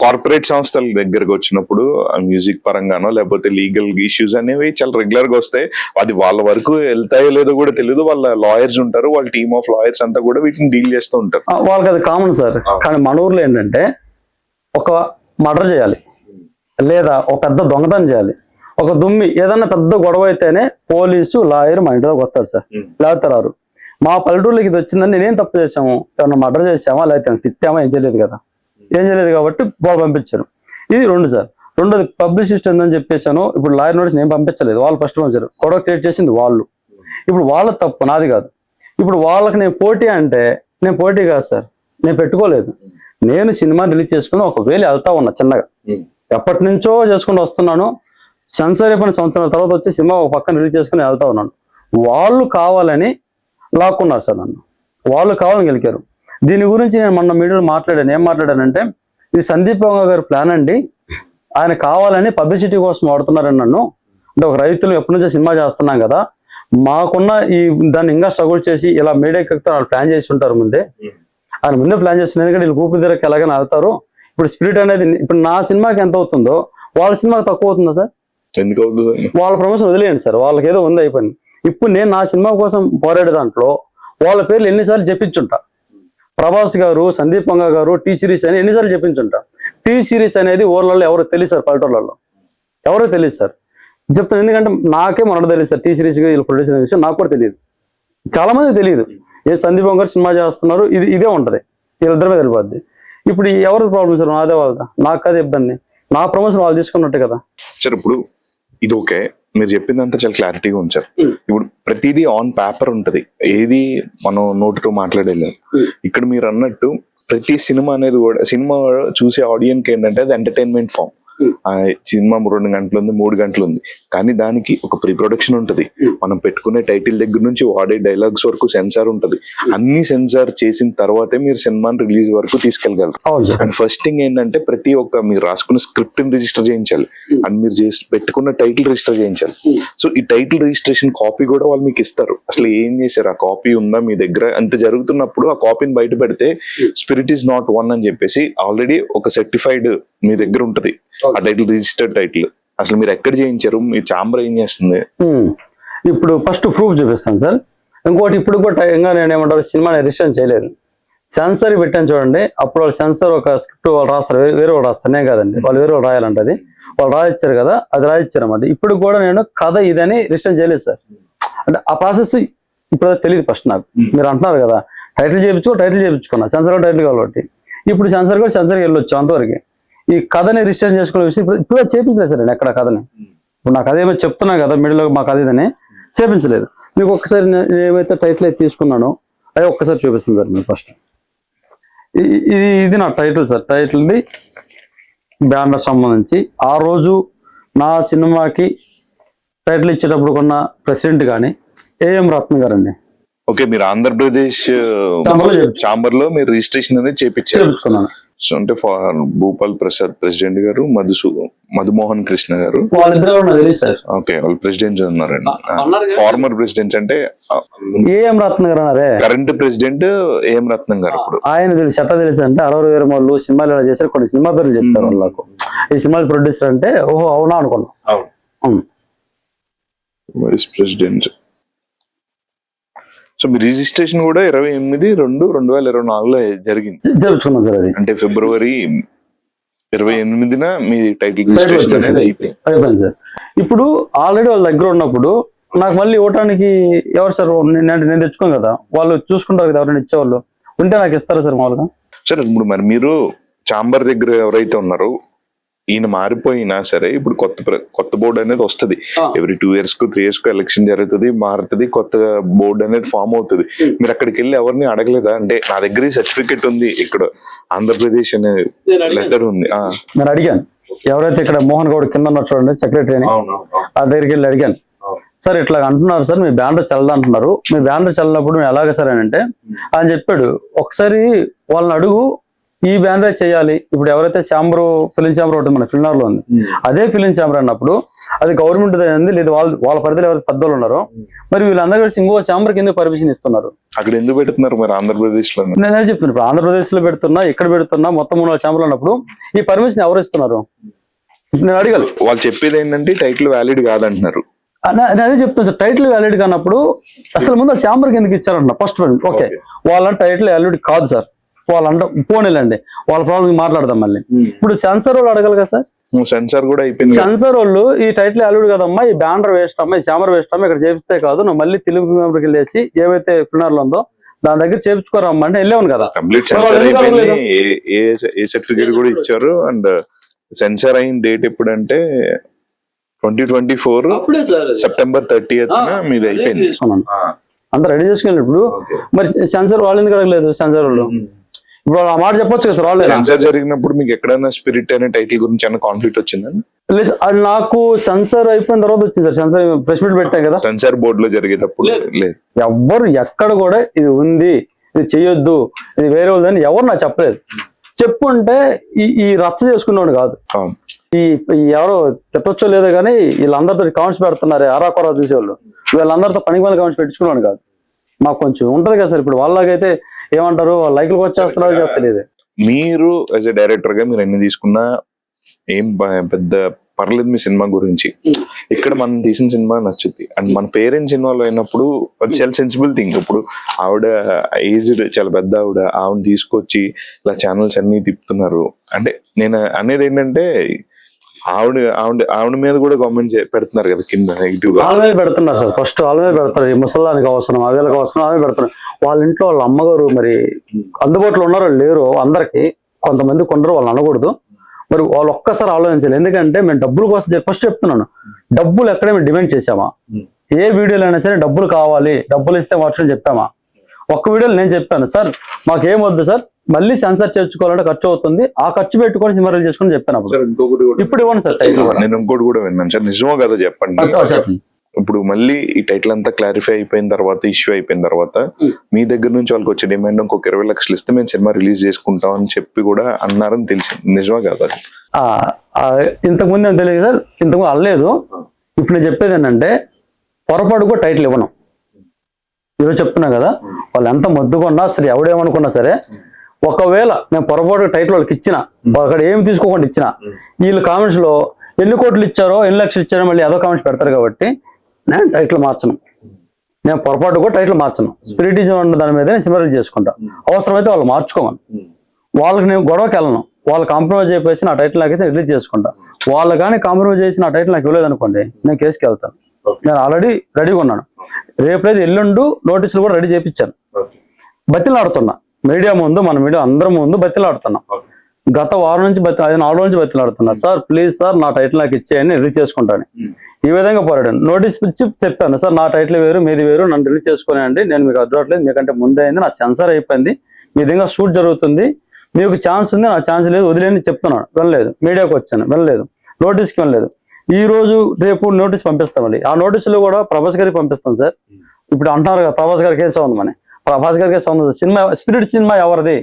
Corporate సంస్థల దగ్గరకు వచ్చినప్పుడు మ్యూజిక్ పరంగానో లేకపోతే లీగల్ ఇష్యూస్ అనేవి చాలా రెగ్యులర్ గా వస్తాయి. అది వాళ్ళ వరకు వెళ్తాయో లేదో కూడా తెలియదు. వాళ్ళ లాయర్స్ ఉంటారు, వాళ్ళ టీమ్ ఆఫ్ లాయర్స్ అంతా కూడా వీటిని డీల్ చేస్తూ ఉంటారు. వాళ్ళకి అది కామన్ సార్. కానీ మన ఊర్లో ఏంటంటే ఒక మర్డర్ చేయాలి లేదా ఒక పెద్ద దొంగతనం చేయాలి, ఒక దుమ్మి ఏదన్నా పెద్ద గొడవ అయితేనే పోలీసు లాయర్ మా ఇంటిలోకి వస్తారు సార్, లేకపోతే రారు. మా పల్లెటూరులోకి ఇది వచ్చిందని నేనేం తప్పు చేసాము, ఏమన్నా మర్డర్ చేసామా లేకపోతే తిట్టామా, ఏం చేయలేదు కదా, ఏం చేయలేదు కాబట్టి వాళ్ళు పంపించారు. ఇది రెండు సార్. రెండోది పబ్లిసిస్ట్ ఏందని చెప్పేసాను. ఇప్పుడు లాయర్ నోటీస్ నేను పంపించలేదు, వాళ్ళు ఫస్ట్ పంపించారు. గొడవ క్రియేట్ చేసింది వాళ్ళు. ఇప్పుడు వాళ్ళ తప్పు, నాది కాదు. ఇప్పుడు వాళ్ళకి నేను పోటీ అంటే నేను పోటీ కాదు సార్, నేను పెట్టుకోలేదు. నేను సినిమా రిలీజ్ చేసుకుని ఒకవేళ వెళ్తా ఉన్నా చిన్నగా, ఎప్పటి నుంచో చేసుకుని వస్తున్నాను. సెన్సార్ అయిపోయిన సంవత్సరాల తర్వాత వచ్చి సినిమా ఒక పక్కన రిలీజ్ చేసుకుని వెళ్తా ఉన్నాను. వాళ్ళు కావాలని లాక్కున్నారు సార్ నన్ను, వాళ్ళు కావాలని గెలికారు. దీని గురించి నేను మొన్న మీడియాలో మాట్లాడాను. ఏం మాట్లాడానంటే ఇది సందీప్ వంగ గారి ప్లాన్ అండి, ఆయన కావాలని పబ్లిసిటీ కోసం వాడుతున్నారని నన్ను. అంటే ఒక రైతులు ఎప్పటి నుంచో సినిమా చేస్తున్నాం కదా, మాకున్న ఈ దాన్ని ఇంకా స్ట్రగుల్ చేసి ఇలా మీడియాకి వాళ్ళు ప్లాన్ చేసి ఉంటారు ముందే, ఆయన ముందే ప్లాన్ చేస్తున్నారు. ఎందుకంటే వీళ్ళు ఊపిరి ధరకి ఎలాగైనా వెళ్తారు. ఇప్పుడు స్పిరిట్ అనేది ఇప్పుడు నా సినిమాకి ఎంత అవుతుందో వాళ్ళ సినిమాకి తక్కువ అవుతుందా సార్? ఎందుకు అవుతుంది? వాళ్ళ ప్రమోషన్ వదిలేయండి సార్, వాళ్ళకి ఏదో ఉంది అయిపోయింది. ఇప్పుడు నేను నా సినిమా కోసం పోరాడే దాంట్లో వాళ్ళ పేర్లు ఎన్నిసార్లు చెప్పించుంటా. ప్రభాస్ గారు, సందీప్ వంగ గారు, టీ సిరీస్ అని ఎన్నిసార్లు చెప్పించుంటా. టీ సిరీస్ అనేది ఊర్లలో ఎవరో తెలియదు సార్, పల్లెటూర్లలో ఎవరో తెలియదు సార్. చెప్తాను ఎందుకంటే నాకే మొదట తెలియదు సార్. టీ సిరీస్ వీళ్ళు ప్రొడ్యూస్ అనే విషయం నాకు కూడా తెలియదు, చాలా మంది తెలియదు. ఏ సందీప్ వంగ గారు సినిమా చేస్తున్నారు, ఇదే ఉంటది, వీళ్ళిద్దరి మీద వెళ్ళిపోద్ది. ఇప్పుడు ఎవరి ప్రాబ్లమ్ సార్? నాదే వాళ్ళదా, నాకు అదే ఇబ్బంది. నా ప్రమోషన్ వాళ్ళు తీసుకున్నట్టే కదా సార్. ఇప్పుడు ఇది ఓకే, మీరు చెప్పిందంతా చాలా క్లారిటీగా ఉంచారు. ఇప్పుడు ప్రతిదీ ఆన్ పేపర్ ఉంటది, ఏది మనం నోటితో మాట్లాడలేదు. ఇక్కడ మీరు అన్నట్టు ప్రతి సినిమా అనేది కూడా, సినిమా చూసే ఆడియన్స్ ఏంటంటే అది ఎంటర్టైన్మెంట్ ఫామ్. సినిమా 2 గంటలు ఉంది, 3 గంటలు ఉంది, కానీ దానికి ఒక ప్రీ ప్రొడక్షన్ ఉంటది. మనం పెట్టుకునే టైటిల్ దగ్గర నుంచి వాడే డైలాగ్స్ వరకు సెన్సార్ ఉంటది. అన్ని సెన్సార్ చేసిన తర్వాతే మీరు సినిమాని రిలీజ్ వరకు తీసుకెళ్ళగలరు. అండ్ ఫస్ట్ థింగ్ ఏంటంటే ప్రతి ఒక్క మీరు రాసుకున్న స్క్రిప్ట్ ని రిజిస్టర్ చేయించాలి, అండ్ మీరు పెట్టుకున్న టైటిల్ రిజిస్టర్ చేయించాలి. సో ఈ టైటిల్ రిజిస్ట్రేషన్ కాపీ కూడా వాళ్ళు మీకు ఇస్తారు. అసలు ఏం చేశారు, ఆ కాపీ ఉందా మీ దగ్గర, అంత జరుగుతున్నప్పుడు ఆ కాపీని బయట పెడితే స్పిరిట్ ఈస్ నాట్ వన్ అని చెప్పేసి ఆల్రెడీ ఒక సర్టిఫైడ్ మీ దగ్గర ఉంటది, ఆ టైటిల్ రిజిస్టర్డ్ టైటిల్. అసలు మీరు ఎక్కడ చేయించారు, మీ ఛాంబర్ ఏం చేస్తుంది? ఇప్పుడు ఫస్ట్ ప్రూఫ్ చూపిస్తాను సార్. ఇంకోటి ఇప్పుడు కూడా ఇంకా నేను ఏమంటారు, సినిమా రిజిస్టర్ చేయలేదు, సెన్సర్ పెట్టాను చూడండి. అప్పుడు వాళ్ళు సెన్సర్ ఒక స్క్రిప్ట్ వాళ్ళు రాస్తారు, వేరే వాళ్ళు రాస్తారు, నేను కాదండి, వాళ్ళు వేరే వాళ్ళు రాయాలంటే అది వాళ్ళు రాయిచ్చారు కదా, అది రాయిచ్చారు అన్నమాట. ఇప్పుడు కూడా నేను కథ ఇదని రిజిస్టర్ చేయలేదు సార్. అంటే ఆ ప్రాసెస్ ఇప్పుడు తెలియదు ఫస్ట్ నాకు. మీరు అంటున్నారు కదా టైటిల్ చేయించుకున్నా, సెన్సర్ టైటిల్ కాబట్టి ఇప్పుడు సెన్సర్ కూడా సెన్సర్కి వెళ్ళొచ్చు అంతవరకు. ఈ కథని రిజిస్టర్ చేసుకునే విషయం ఇప్పుడు చేపించలేదు సార్. ఎక్కడ కథని ఇప్పుడు నాకు అదేమో చెప్తున్నా కదా మిడిల్లో మా కథ ఇదని చేపించలేదు. మీకు ఒక్కసారి ఏమైతే టైటిల్ అయితే తీసుకున్నానో అది ఒక్కసారి చూపిస్తుంది సార్. మీకు ఫస్ట్ ఇది నా టైటిల్ సార్. టైటిల్ది బ్యానర్ సంబంధించి ఆ రోజు నా సినిమాకి టైటిల్ ఇచ్చేటప్పుడు కొన్న ప్రెసిడెంట్ కానీ ఏఎం రత్న గారండి. ఓకే, మీరు ఆంధ్రప్రదేశ్ ఛాంబర్ లో మీరు రిజిస్ట్రేషన్ అనేది చేపించుకున్నాను. సో అంటే భూపాల్ ప్రసాద్ ప్రెసిడెంట్ గారు, మధుమోహన్ కృష్ణ గారు, ఓకే వాళ్ళు ప్రెసిడెంట్స్ ఉన్నారండి. ఫార్మర్ ప్రెసిడెంట్స్ అంటే ఏఎం రత్న గారు అన్నారే, కరెంట్ ప్రెసిడెంట్ ఏఎం రత్నం గారు. ఇప్పుడు ఆయన తెలుసు ఎట్లా తెలుసు అంటే 60 వేల వాళ్ళు సినిమాలు ఎలా చేశారు, కొన్ని సినిమా పేర్లు చెప్తారు వాళ్ళకు. ఈ సినిమా ప్రొడ్యూసర్ అంటే ఓహో అవునా అనుకున్నాం. Vice president. సో మీ రిజిస్ట్రేషన్ కూడా 28/2/2024 జరిగింది, జరుగుతున్నాం సార్. అది అంటే ఫిబ్రవరి 28న మీ టైటిల్ రిజిస్ట్రేషన్ అనేది అయిపోయింది సార్. ఇప్పుడు ఆల్రెడీ వాళ్ళ దగ్గర ఉన్నప్పుడు నాకు మళ్ళీ ఇవ్వటానికి ఎవరు సార్? నేను తెచ్చుకోను కదా, వాళ్ళు చూసుకుంటారు కదా, ఎవరైనా ఇచ్చేవాళ్ళు ఉంటే నాకు ఇస్తారా సార్ మామూలుగా? సార్ ఇప్పుడు మరి మీరు ఛాంబర్ దగ్గర ఎవరైతే ఉన్నారో ఈయన మారిపోయినా సరే ఇప్పుడు కొత్త బోర్డు అనేది వస్తుంది. ఎవ్రీ 2 years 3 years ఎలక్షన్ జరుగుతుంది, మారుతుంది, కొత్త బోర్డు అనేది ఫామ్ అవుతుంది. మీరు అక్కడికి వెళ్ళి ఎవరిని అడగలేదా? అంటే నా దగ్గర సర్టిఫికెట్ ఉంది, ఇక్కడ ఆంధ్రప్రదేశ్ అనే లెటర్ ఉంది. నేను అడిగాను, ఎవరైతే ఇక్కడ మోహన్ గౌడ్ కింద ఉన్నారు చూడండి సెక్రటరీ అని, ఆ దగ్గరికి వెళ్ళి అడిగాను, సార్ ఇట్లా అంటున్నారు సార్, మీ బ్యానర్ చల్లదా అంటున్నారు, మీ బ్యానర్ చల్లినప్పుడు మేము ఎలాగ సార్ అని అంటే ఆయన చెప్పాడు, ఒకసారి వాళ్ళని అడుగు, ఈ బ్యానర్ చేయాలి. ఇప్పుడు ఎవరైతే ఛాంబర్ ఫిలిం ఛాంబర్ ఒకటి మన ఫిల్నార్ లో ఉంది, అదే ఫిలిం ఛాంబర్ అన్నప్పుడు అది గవర్నమెంట్ అయింది, లేదా వాళ్ళ పరిధిలో ఎవరైతే పెద్దలు ఉన్నారో మరి వీళ్ళందరూ కలిసి ఇంకో ఛాంబర్ కింద పర్మిషన్ ఇస్తున్నారు. అక్కడ ఎందుకు పెడుతున్నారు మరి ఆంధ్రప్రదేశ్ లో? నేను చెప్తున్నాను, ఇప్పుడు ఆంధ్రప్రదేశ్ లో పెడుతున్నా, ఇక్కడ పెడుతున్నా, మొత్తం 3 ఛాంబర్లు ఉన్నప్పుడు ఈ పర్మిషన్ ఎవరు ఇస్తున్నారు? నేను అడగాలి. వాళ్ళు చెప్పేది ఏంటంటే టైటిల్ వ్యాలిడ్ కాదంటున్నారు. నేను అదే చెప్తాను సార్, టైటిల్ వ్యాలిడ్ కానప్పుడు అసలు ముందు ఛాంబర్ కిందకి ఇచ్చారంట ఫస్ట్. ఓకే, వాళ్ళ టైటిల్ వ్యాలిడ్ కాదు సార్, వాళ్ళంట పోనీలండి, వాళ్ళ ప్రాబ్లం మాట్లాడదాం. మళ్ళీ ఇప్పుడు సెన్సార్ వాళ్ళు అడగాలి కదా సార్, సెన్సార్ కూడా అయిపోయింది. సెన్సార్ వాళ్ళు ఈ టైటిల్ వ్యాలిడ్ కదమ్మా, ఈ బ్యానర్ వేస్ట్ అమ్మా, ఈ ఛాంబర్ వేస్ట్ అమ్మా, ఇక్కడ చేపిస్తే కాదు, నువ్వు మళ్ళీ తెలుగు మెంబర్కి వెళ్ళేసి ఏవైతే ఫిల్నార్ లో ఉందో దాని దగ్గర చేపించుకోరమ్మా అంటే వెళ్ళాను కదా. కంప్లీట్ సెన్సార్ అయిపోయింది, ఏ సర్టిఫికేట్ కూడా ఇచ్చారు. అండ్ సెన్సార్ అయిన డేట్ ఎప్పుడంటే 2024 సెప్టెంబర్ 30th మీది అయిపోయింది. అంతా రెడీ చేసుకుని ఇప్పుడు మరి సెన్సార్ వాళ్ళు ఎందుకు అడగలేదు? సెన్సార్ వాళ్ళు ఇప్పుడు ఆ మాట చెప్పొచ్చు కదా సార్. వాళ్ళు సెన్సార్ జరిగినప్పుడు మీకు ఎక్కడైనా స్పిరిట్ అనే టైటిల్ గురించి ఏమైనా కాన్ఫ్లిక్ట్ వచ్చిందండి? లేదు, అది నాకు సెన్సార్ అయిపోయిన తర్వాత వచ్చింది సార్. సెన్సార్ ప్రెస్ మీట్ పెట్టాం కదా, సెన్సార్ బోర్డు లో జరిగేటప్పుడు లేదు. ఎవ్వరు ఎక్కడ కూడా ఇది ఉంది, ఇది చెయ్యొద్దు, ఇది వేరే వాళ్ళని ఎవరు నాకు చెప్పలేదు. చెప్పుంటే ఈ రచ్చ చేసుకునేవాడు కాదు. ఈ ఎవరో తిట్టొచ్చో లేదో కానీ వీళ్ళందరితో కామెంట్స్ పెడుతున్నారు, ఆరాకొరా చూసేవాళ్ళు, వీళ్ళందరితో పనికి కామెంట్స్ పెట్టించుకునేవాడు కాదు. మాకు కొంచెం ఉంటది కదా సార్. ఇప్పుడు వాళ్ళకైతే ఏమంటారు, లైక్లకు వచ్చేస్తున్నారు తెలియదు. మీరు యాజ్ ఎ డైరెక్టర్ గా మీరు ఎన్ని తీసుకున్నా ఏం పెద్ద పర్లేదు మీ సినిమా గురించి. ఇక్కడ మనం తీసిన సినిమా నచ్చుద్ది. అండ్ మన పేరెంట్స్ ఇన్వాల్వ్ అయినప్పుడు చాలా సెన్సిబుల్ థింగ్. ఇప్పుడు ఆవిడ ఏజ్డ్, చాలా పెద్ద ఆవిడ తీసుకొచ్చి ఇలా ఛానల్స్ అన్ని తిప్పుతున్నారు అంటే నేను అనేది ఏంటంటే ఆవిడ మీద కూడా కామెంట్ పెడుతున్నారు కదా కింద నెగిటివ్ గా. వాళ్ళ మీద పెడుతున్నారు సార్, ఫస్ట్ వాళ్ళ మీద పెడతారు. ఈ ముసలానికి అవసరం, అవేళకి అవసరం, అవే పెడతారు. వాళ్ళ ఇంట్లో వాళ్ళ అమ్మగారు మరి అందుబాటులో ఉన్నారో లేరు అందరికి, కొంతమంది కొందరు వాళ్ళు అనకూడదు. మరి వాళ్ళు ఒక్కసారి ఆలోచించాలి. ఎందుకంటే మేము డబ్బుల కోసం ఫస్ట్ చెప్తున్నాను, డబ్బులు ఎక్కడ మేము డిమాండ్ చేసామా? ఏ వీడియోలో అయినా సరే డబ్బులు కావాలి, డబ్బులు ఇస్తే మార్చని చెప్పామా? ఒక్క వీడియోలో నేను చెప్పాను సార్, మాకేం వద్దు సార్, మళ్ళీ సెన్సార్ చేర్చుకోవాలంటే ఖర్చు అవుతుంది, ఆ ఖర్చు పెట్టుకొని సినిమా రిలీజ్ చేసుకుని చెప్పాను. ఇప్పుడు ఇవ్వండి సార్. నేను ఇంకోటి కూడా విన్నాను సార్, నిజమో కదా చెప్పండి. ఇప్పుడు మళ్ళీ ఈ టైటిల్ అంతా క్లారిఫై అయిపోయిన తర్వాత, ఇష్యూ అయిపోయిన తర్వాత మీ దగ్గర నుంచి వాళ్ళకి వచ్చే డిమాండ్ ఇంకొక 20 లక్షలు ఇస్తే మేము సినిమా రిలీజ్ చేసుకుంటాం అని చెప్పి కూడా అన్నారని తెలిసింది, నిజమా కదా? ఇంతకుముందు ఏం తెలియదు సార్, ఇంతకుముందు అనలేదు. ఇప్పుడు నేను చెప్పేది ఏంటంటే పొరపాటు కూడా టైటిల్ ఇవ్వను. ఈరోజు చెప్తున్నా కదా, వాళ్ళు ఎంత మొద్దుకున్నా సరే, ఎవడేమనుకున్నా సరే, ఒకవేళ నేను పొరపాటు టైటిల్ వాళ్ళకి ఇచ్చిన, అక్కడ ఏమి తీసుకోకుండా ఇచ్చిన, వీళ్ళు కామెంట్స్ లో ఎన్ని కోట్లు ఇచ్చారో, ఎన్ని లక్షలు ఇచ్చారో మళ్ళీ ఏదో కామెంట్స్ పెడతారు. కాబట్టి నేను టైటిల్ మార్చను, నేను పొరపాటు కూడా టైటిల్ మార్చను. స్పిరిటిజం ఉన్న దాని మీద సినిమా రిలీజ్ చేసుకుంటా. అవసరమైతే వాళ్ళు మార్చుకోమని, వాళ్ళకి నేను గొడవకి వెళ్ళను. వాళ్ళు కాంప్రమైజ్ అయిపోయి నా టైటిల్ నాకైతే రిలీజ్ చేసుకుంటా. వాళ్ళు కానీ కాంప్రమైజ్ చేసి నా టైటిల్ నాకు ఇవ్వలేదు అనుకోండి, నేను కేసుకి వెళ్తాను. నేను ఆల్రెడీ రెడీగా ఉన్నాను. రేపైతే ఎల్లుండు నోటీసులు కూడా రెడీ చేయించాను. బతిలాడుతున్నా మీడియా ముందు, మన మీడియా అందరం ముందు బతిలాడుతున్నాం. గత వారం నుంచి 4 రోజు నుంచి బతిలాడుతున్నా, సార్ ప్లీజ్ సార్ నా టైటిల్ నాకు ఇచ్చేయని రిలీజ్ చేసుకుంటాను. ఈ విధంగా పోరాడాను. నోటీస్ ఇచ్చి చెప్పాను, సార్ నా టైటిల్ వేరు, మీది వేరు, నన్ను రిలీజ్ చేసుకునేయండి, నేను మీకు అడ్డట్లేదు, మీకంటే ముందే అయింది, నా సెన్సార్ అయిపోయింది, మీ విధంగా షూట్ జరుగుతుంది, మీకు ఛాన్స్ ఉంది, నా ఛాన్స్ లేదు, వదిలేని చెప్తున్నాను. వెళ్ళలేదు. మీడియాకి వచ్చాను, వెళ్ళలేదు. నోటీస్కి వెళ్ళలేదు. ఈ రోజు రేపు నోటీస్ పంపిస్తామండి. ఆ నోటీసులో కూడా ప్రభాస్ గారికి పంపిస్తాం సార్. ఇప్పుడు అంటున్నారు కదా ప్రభాస్ గారి కేసు ఉంది, మన ప్రభాస్ గారి కేసు ఉంది. సినిమా స్పిరిట్ సినిమా ఎవరిది?